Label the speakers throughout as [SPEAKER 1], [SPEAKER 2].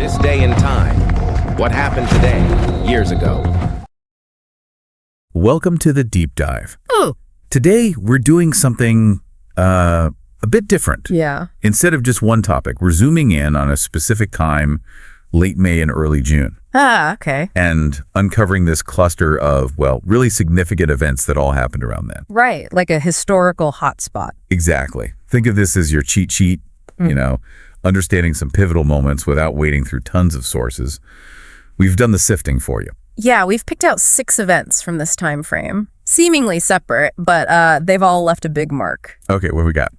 [SPEAKER 1] This day and time. What happened today, years ago?
[SPEAKER 2] Welcome to the deep dive.
[SPEAKER 3] Oh.
[SPEAKER 2] Today, we're doing something a bit different.
[SPEAKER 3] Yeah.
[SPEAKER 2] Instead of just one topic, we're zooming in on a specific time, late May and early June,
[SPEAKER 3] Ah, okay.
[SPEAKER 2] and uncovering this cluster of, well, really significant events that all happened around then.
[SPEAKER 3] Right, like a historical hotspot.
[SPEAKER 2] Exactly. Think of this as your cheat sheet, understanding some pivotal moments without wading through tons of sources. We've done the sifting for you.
[SPEAKER 3] Yeah, we've picked out 6 events from this time frame. Seemingly separate, but they've all left a big mark.
[SPEAKER 2] Okay, what we got?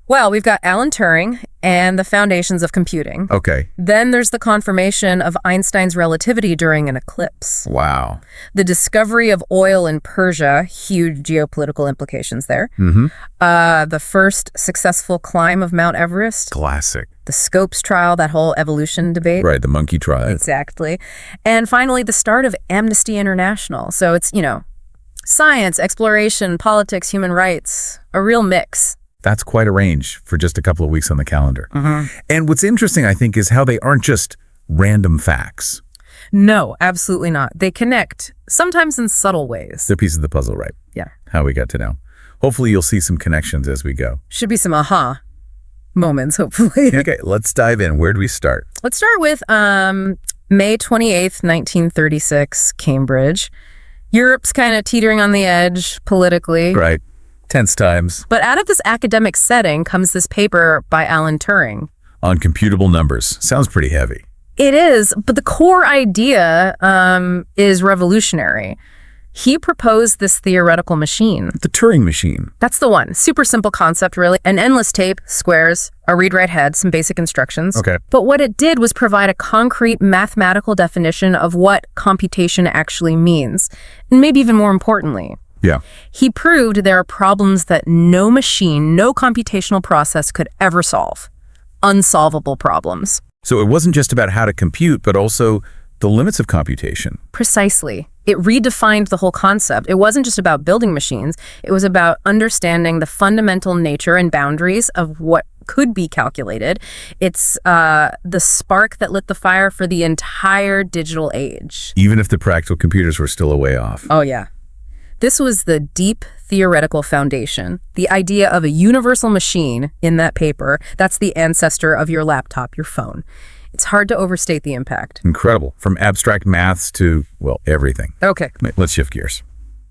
[SPEAKER 3] Well, we've got Alan Turing and the foundations of computing.
[SPEAKER 2] Okay.
[SPEAKER 3] Then there's the confirmation of Einstein's relativity during an eclipse.
[SPEAKER 2] Wow.
[SPEAKER 3] The discovery of oil in Persia, huge geopolitical implications there. The first successful climb of Mount Everest.
[SPEAKER 2] Classic.
[SPEAKER 3] The Scopes trial, that whole evolution debate.
[SPEAKER 2] Right, the monkey trial.
[SPEAKER 3] Exactly. And finally, the start of Amnesty International. So it's, science, exploration, politics, human rights, a real mix.
[SPEAKER 2] That's quite a range for just a couple of weeks on the calendar. And what's interesting, I think, is how they aren't just random facts.
[SPEAKER 3] No, absolutely not. They connect, sometimes in subtle ways.
[SPEAKER 2] They're pieces of the puzzle, right?
[SPEAKER 3] Yeah.
[SPEAKER 2] How we got to know. Hopefully you'll see some connections as we go.
[SPEAKER 3] Should be some aha moments, hopefully.
[SPEAKER 2] Okay, let's dive in. Where do we start?
[SPEAKER 3] Let's start with May 28th, 1936, Cambridge. Europe's kind of teetering on the edge politically.
[SPEAKER 2] Right. Tense times.
[SPEAKER 3] But out of this academic setting comes this paper by Alan Turing.
[SPEAKER 2] On computable numbers. Sounds pretty heavy.
[SPEAKER 3] It is, but the core idea is revolutionary. He proposed this theoretical machine.
[SPEAKER 2] The Turing machine.
[SPEAKER 3] That's the one. Super simple concept, really. An endless tape, squares, a read-write head, some basic instructions.
[SPEAKER 2] Okay.
[SPEAKER 3] But what it did was provide a concrete mathematical definition of what computation actually means. And maybe even more importantly,
[SPEAKER 2] Yeah.
[SPEAKER 3] he proved there are problems that no machine, no computational process could ever solve. Unsolvable problems.
[SPEAKER 2] So it wasn't just about how to compute, but also the limits of computation.
[SPEAKER 3] Precisely. It redefined the whole concept. It wasn't just about building machines. It was about understanding the fundamental nature and boundaries of what could be calculated. It's the spark that lit the fire for the entire digital age.
[SPEAKER 2] Even if the practical computers were still a way off.
[SPEAKER 3] Oh, yeah. This was the deep theoretical foundation, the idea of a universal machine in that paper. That's the ancestor of your laptop, your phone. It's hard to overstate the impact.
[SPEAKER 2] Incredible. From abstract maths to, well, everything.
[SPEAKER 3] Okay.
[SPEAKER 2] Let's shift gears.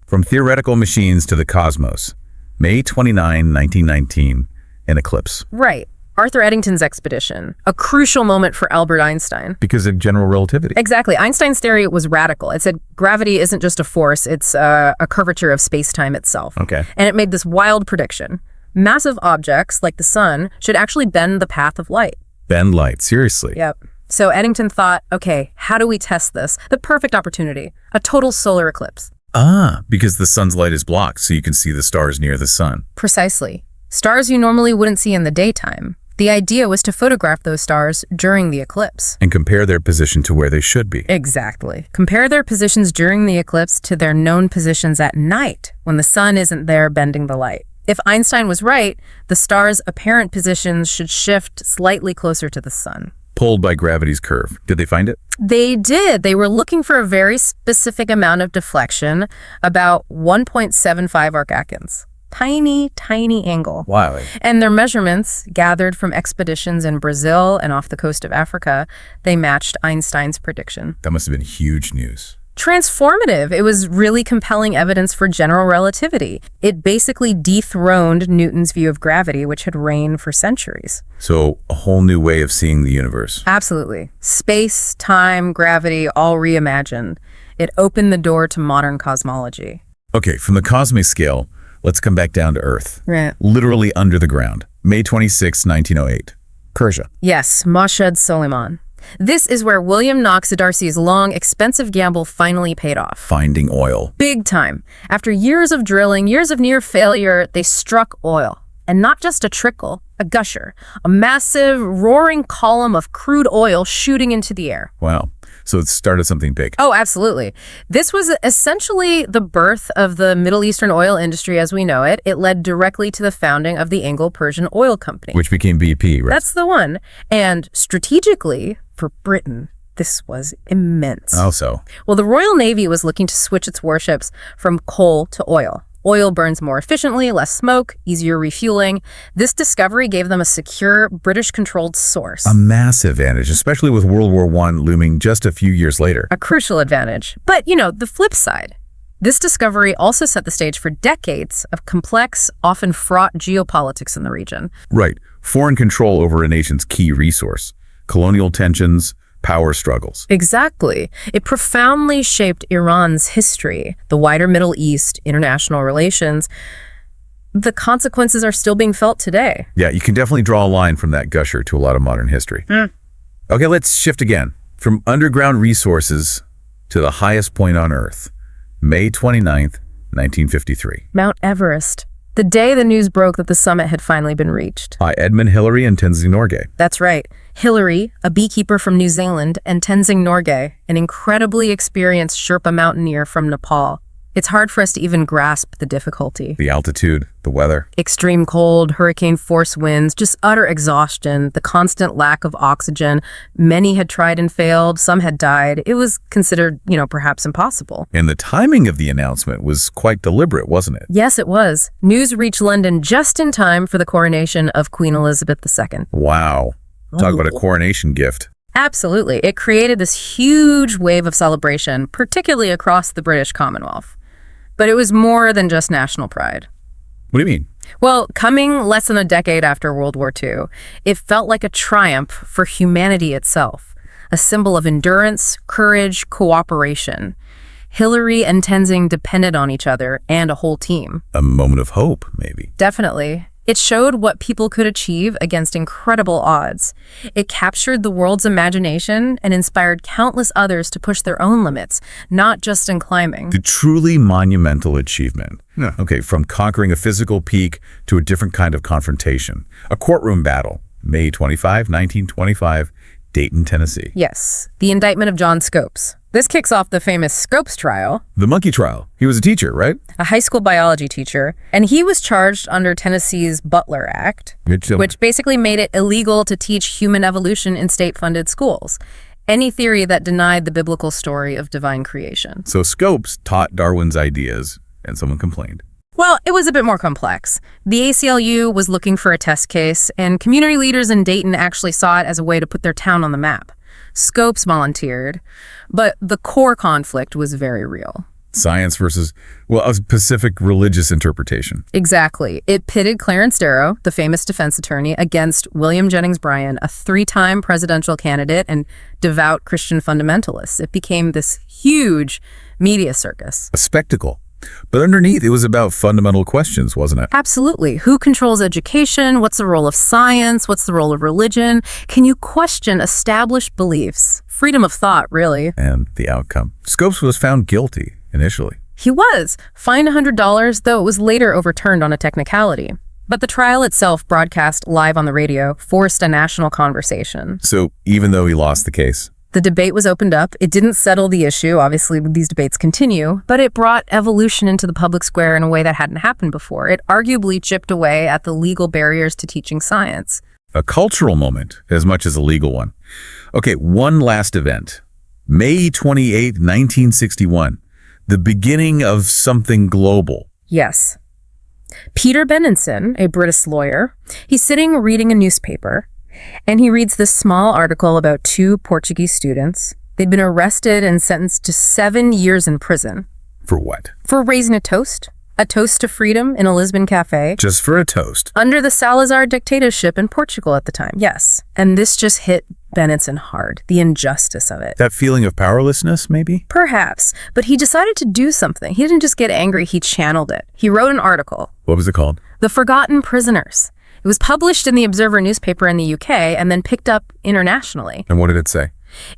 [SPEAKER 2] From theoretical machines to the cosmos. May 29, 1919, an eclipse.
[SPEAKER 3] Right. Arthur Eddington's expedition, a crucial moment for Albert Einstein.
[SPEAKER 2] Because of general relativity.
[SPEAKER 3] Exactly. Einstein's theory was radical. It said gravity isn't just a force, it's a curvature of space-time itself.
[SPEAKER 2] Okay.
[SPEAKER 3] And it made this wild prediction. Massive objects, like the sun, should actually bend the path of light.
[SPEAKER 2] Bend light, seriously.
[SPEAKER 3] Yep. So Eddington thought, okay, how do we test this? The perfect opportunity, a total solar eclipse.
[SPEAKER 2] Ah, because the sun's light is blocked, so you can see the stars near the sun.
[SPEAKER 3] Precisely. Stars you normally wouldn't see in the daytime. The idea was to photograph those stars during the eclipse.
[SPEAKER 2] And compare their position to where they should be.
[SPEAKER 3] Exactly. Compare their positions during the eclipse to their known positions at night when the sun isn't there bending the light. If Einstein was right, the stars' apparent positions should shift slightly closer to the sun.
[SPEAKER 2] Pulled by gravity's curve. Did they find it?
[SPEAKER 3] They did. They were looking for a very specific amount of deflection, about 1.75 arcseconds. Tiny, tiny angle.
[SPEAKER 2] Wow.
[SPEAKER 3] And their measurements, gathered from expeditions in Brazil and off the coast of Africa, they matched Einstein's prediction.
[SPEAKER 2] That must have been huge news.
[SPEAKER 3] Transformative. It was really compelling evidence for general relativity. It basically dethroned Newton's view of gravity, which had reigned for centuries.
[SPEAKER 2] So a whole new way of seeing the universe.
[SPEAKER 3] Absolutely. Space, time, gravity, all reimagined. It opened the door to modern cosmology.
[SPEAKER 2] Okay, from the cosmic scale, let's come back down to Earth.
[SPEAKER 3] Right.
[SPEAKER 2] Literally under the ground. May 26, 1908. Persia.
[SPEAKER 3] Yes, Mashhad Soliman. This is where William Knox D'Arcy's long, expensive gamble finally paid off.
[SPEAKER 2] Finding oil.
[SPEAKER 3] Big time. After years of drilling, years of near failure, they struck oil. And not just a trickle, a gusher. A massive, roaring column of crude oil shooting into the air.
[SPEAKER 2] Wow. So it started something big.
[SPEAKER 3] Oh, absolutely. This was essentially the birth of the Middle Eastern oil industry as we know it. It led directly to the founding of the Anglo-Persian Oil Company.
[SPEAKER 2] Which became BP, right?
[SPEAKER 3] That's the one. And strategically, for Britain, this was immense.
[SPEAKER 2] How so?
[SPEAKER 3] Well, the Royal Navy was looking to switch its warships from coal to oil. Oil burns more efficiently, less smoke, easier refueling. This discovery gave them a secure, British-controlled source.
[SPEAKER 2] A massive advantage, especially with World War I looming just a few years later.
[SPEAKER 3] A crucial advantage. But, the flip side. This discovery also set the stage for decades of complex, often fraught geopolitics in the region.
[SPEAKER 2] Right. Foreign control over a nation's key resource. Colonial tensions, power struggles.
[SPEAKER 3] Exactly. It profoundly shaped Iran's history, the wider Middle East, international relations. The consequences are still being felt today.
[SPEAKER 2] Yeah, you can definitely draw a line from that gusher to a lot of modern history. Okay, let's shift again. From underground resources to the highest point on Earth. May 29th, 1953.
[SPEAKER 3] Mount Everest. The day the news broke that the summit had finally been reached.
[SPEAKER 2] By Edmund Hillary and Tenzing Norgay.
[SPEAKER 3] That's right. Hillary, a beekeeper from New Zealand, and Tenzing Norgay, an incredibly experienced Sherpa mountaineer from Nepal. It's hard for us to even grasp the difficulty.
[SPEAKER 2] The altitude, the weather.
[SPEAKER 3] Extreme cold, hurricane-force winds, just utter exhaustion, the constant lack of oxygen. Many had tried and failed, some had died. It was considered, perhaps impossible.
[SPEAKER 2] And the timing of the announcement was quite deliberate, wasn't it?
[SPEAKER 3] Yes, it was. News reached London just in time for the coronation of Queen Elizabeth II.
[SPEAKER 2] Wow. Talk about a coronation gift.
[SPEAKER 3] Absolutely. It created this huge wave of celebration, particularly across the British Commonwealth. But it was more than just national pride.
[SPEAKER 2] What do you mean?
[SPEAKER 3] Well, coming less than a decade after World War II, it felt like a triumph for humanity itself, a symbol of endurance, courage, cooperation. Hillary and Tenzing depended on each other and a whole team.
[SPEAKER 2] A moment of hope, maybe.
[SPEAKER 3] Definitely. It showed what people could achieve against incredible odds. It captured the world's imagination and inspired countless others to push their own limits, not just in climbing.
[SPEAKER 2] The truly monumental achievement. Yeah. Okay, from conquering a physical peak to a different kind of confrontation. A courtroom battle, May 25, 1925, Dayton, Tennessee.
[SPEAKER 3] Yes, the indictment of John Scopes. This kicks off the famous Scopes trial.
[SPEAKER 2] The monkey trial. He was a teacher, right?
[SPEAKER 3] A high school biology teacher, and he was charged under Tennessee's Butler Act, which basically made it illegal to teach human evolution in state-funded schools. Any theory that denied the biblical story of divine creation.
[SPEAKER 2] So Scopes taught Darwin's ideas, and someone complained.
[SPEAKER 3] Well, it was a bit more complex. The ACLU was looking for a test case, and community leaders in Dayton actually saw it as a way to put their town on the map. Scopes volunteered, but the core conflict was very real.
[SPEAKER 2] Science versus, a specific religious interpretation.
[SPEAKER 3] Exactly. It pitted Clarence Darrow, the famous defense attorney, against William Jennings Bryan, a 3-time presidential candidate and devout Christian fundamentalist. It became this huge media circus.
[SPEAKER 2] A spectacle. But underneath, it was about fundamental questions, wasn't it?
[SPEAKER 3] Absolutely. Who controls education? What's the role of science? What's the role of religion? Can you question established beliefs? Freedom of thought, really.
[SPEAKER 2] And the outcome. Scopes was found guilty initially.
[SPEAKER 3] He was. Fined $100, though it was later overturned on a technicality. But the trial itself, broadcast live on the radio, forced a national conversation.
[SPEAKER 2] So even though he lost the case,
[SPEAKER 3] the debate was opened up. It didn't settle the issue. Obviously, these debates continue, but it brought evolution into the public square in a way that hadn't happened before. It arguably chipped away at the legal barriers to teaching science.
[SPEAKER 2] A cultural moment as much as a legal one. Okay, one last event. May 28, 1961. The beginning of something global.
[SPEAKER 3] Yes. Peter Benenson, a British lawyer, he's sitting reading a newspaper. And he reads this small article about 2 Portuguese students. They'd been arrested and sentenced to 7 years in prison.
[SPEAKER 2] For what?
[SPEAKER 3] For raising a toast to freedom in a Lisbon cafe.
[SPEAKER 2] Just for a toast.
[SPEAKER 3] Under the Salazar dictatorship in Portugal at the time, yes. And this just hit Benenson hard, the injustice of it.
[SPEAKER 2] That feeling of powerlessness, maybe?
[SPEAKER 3] Perhaps, but he decided to do something. He didn't just get angry, he channeled it. He wrote an article.
[SPEAKER 2] What was it called?
[SPEAKER 3] The Forgotten Prisoners. It was published in the Observer newspaper in the UK and then picked up internationally.
[SPEAKER 2] And what did it say?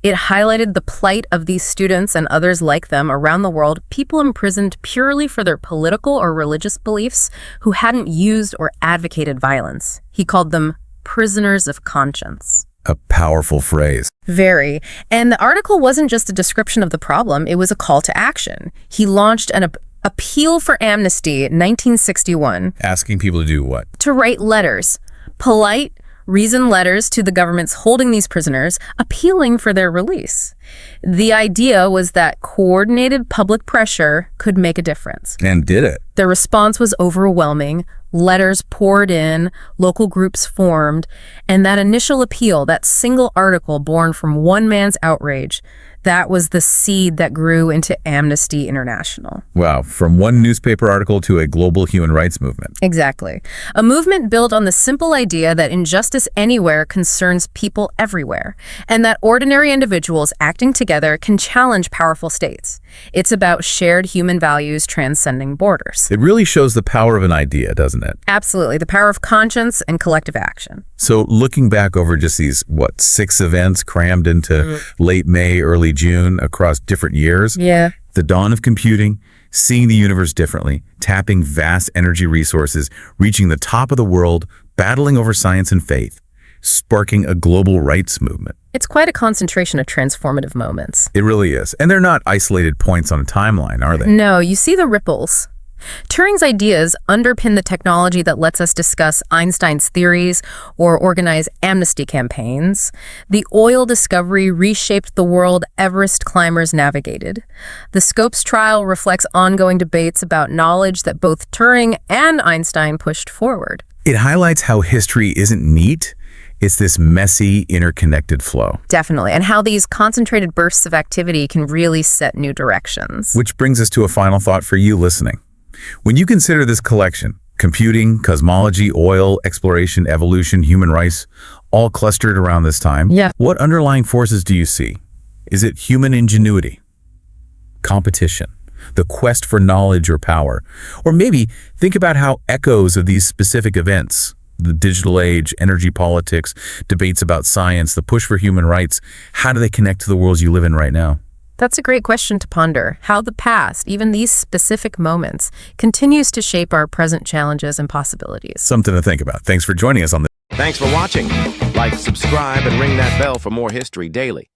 [SPEAKER 3] It highlighted the plight of these students and others like them around the world, people imprisoned purely for their political or religious beliefs who hadn't used or advocated violence. He called them prisoners of conscience.
[SPEAKER 2] A powerful phrase.
[SPEAKER 3] Very. And the article wasn't just a description of the problem, it was a call to action. He launched an appeal for amnesty in 1961.
[SPEAKER 2] Asking people to do what?
[SPEAKER 3] To write letters, polite, reasoned letters to the governments holding these prisoners, appealing for their release. The idea was that coordinated public pressure could make a difference.
[SPEAKER 2] And did it?
[SPEAKER 3] The response was overwhelming. Letters poured in, local groups formed, and that initial appeal, that single article born from one man's outrage, that was the seed that grew into Amnesty International.
[SPEAKER 2] Wow, from one newspaper article to a global human rights movement.
[SPEAKER 3] Exactly. A movement built on the simple idea that injustice anywhere concerns people everywhere, and that ordinary individuals acting together can challenge powerful states. It's about shared human values transcending borders.
[SPEAKER 2] It really shows the power of an idea, doesn't it?
[SPEAKER 3] Absolutely. The power of conscience and collective action.
[SPEAKER 2] So looking back over just these, 6 events crammed into late May, early June across different years.
[SPEAKER 3] Yeah.
[SPEAKER 2] The dawn of computing, seeing the universe differently, tapping vast energy resources, reaching the top of the world, battling over science and faith, sparking a global rights movement.
[SPEAKER 3] It's quite a concentration of transformative moments.
[SPEAKER 2] It really is. And they're not isolated points on a timeline, are they?
[SPEAKER 3] No, you see the ripples. Turing's ideas underpin the technology that lets us discuss Einstein's theories or organize amnesty campaigns. The oil discovery reshaped the world Everest climbers navigated. The Scopes trial reflects ongoing debates about knowledge that both Turing and Einstein pushed forward.
[SPEAKER 2] It highlights how history isn't neat. It's this messy, interconnected flow.
[SPEAKER 3] Definitely, and how these concentrated bursts of activity can really set new directions.
[SPEAKER 2] Which brings us to a final thought for you listening. When you consider this collection, computing, cosmology, oil, exploration, evolution, human rights, all clustered around this time, what underlying forces do you see? Is it human ingenuity, competition, the quest for knowledge or power? Or maybe think about how echoes of these specific events, the digital age, energy politics, debates about science, the push for human rights, how do they connect to the world you live in right now?
[SPEAKER 3] That's a great question to ponder, how the past, even these specific moments, continues to shape our present challenges and possibilities.
[SPEAKER 2] Something to think about. Thanks for joining us on this.
[SPEAKER 1] Thanks for watching. Like, subscribe, and ring that bell for more history daily.